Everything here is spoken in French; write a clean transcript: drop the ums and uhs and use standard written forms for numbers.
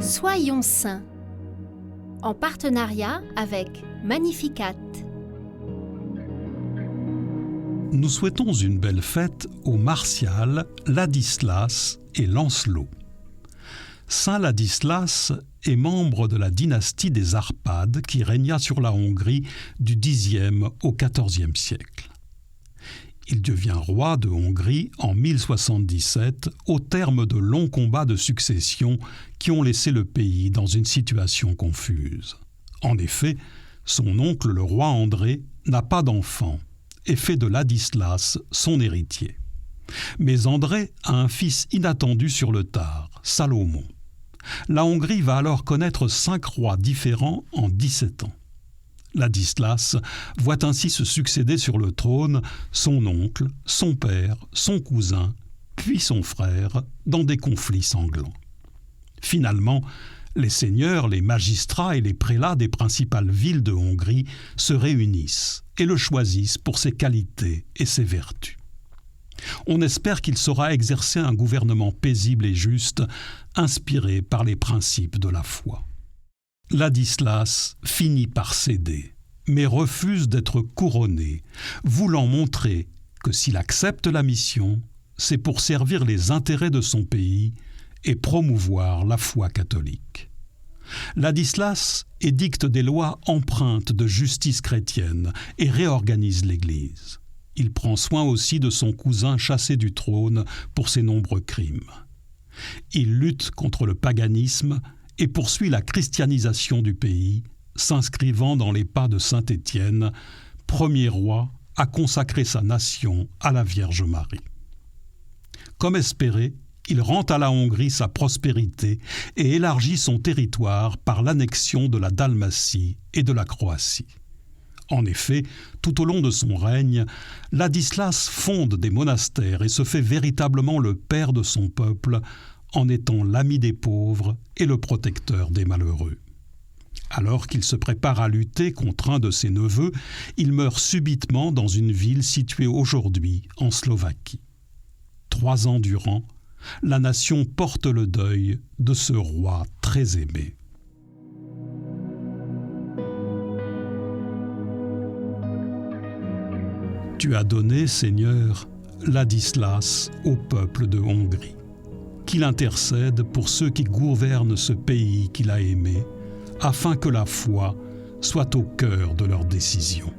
Soyons saints, en partenariat avec Magnificat. Nous souhaitons une belle fête aux Martial, Ladislas et Lancelot. Saint Ladislas est membre de la dynastie des Arpades qui régna sur la Hongrie du Xe au XIVe siècle. Il devient roi de Hongrie en 1077 au terme de longs combats de succession qui ont laissé le pays dans une situation confuse. En effet, son oncle le roi André n'a pas d'enfant et fait de Ladislas son héritier. Mais André a un fils inattendu sur le tard, Salomon. La Hongrie va alors connaître 5 rois différents en 17 ans. Ladislas voit ainsi se succéder sur le trône son oncle, son père, son cousin, puis son frère, dans des conflits sanglants. Finalement, les seigneurs, les magistrats et les prélats des principales villes de Hongrie se réunissent et le choisissent pour ses qualités et ses vertus. On espère qu'il saura exercer un gouvernement paisible et juste, inspiré par les principes de la foi. Ladislas finit par céder, mais refuse d'être couronné, voulant montrer que s'il accepte la mission, c'est pour servir les intérêts de son pays et promouvoir la foi catholique. Ladislas édicte des lois empreintes de justice chrétienne et réorganise l'Église. Il prend soin aussi de son cousin chassé du trône pour ses nombreux crimes. Il lutte contre le paganisme et poursuit la christianisation du pays, s'inscrivant dans les pas de saint Étienne, premier roi à consacrer sa nation à la Vierge Marie. Comme espéré, il rend à la Hongrie sa prospérité et élargit son territoire par l'annexion de la Dalmatie et de la Croatie. En effet, tout au long de son règne, Ladislas fonde des monastères et se fait véritablement le père de son peuple, en étant l'ami des pauvres et le protecteur des malheureux. Alors qu'il se prépare à lutter contre un de ses neveux, il meurt subitement dans une ville située aujourd'hui en Slovaquie. 3 ans durant, la nation porte le deuil de ce roi très aimé. Tu as donné, Seigneur, Ladislas au peuple de Hongrie. Qu'il intercède pour ceux qui gouvernent ce pays qu'il a aimé, afin que la foi soit au cœur de leurs décisions.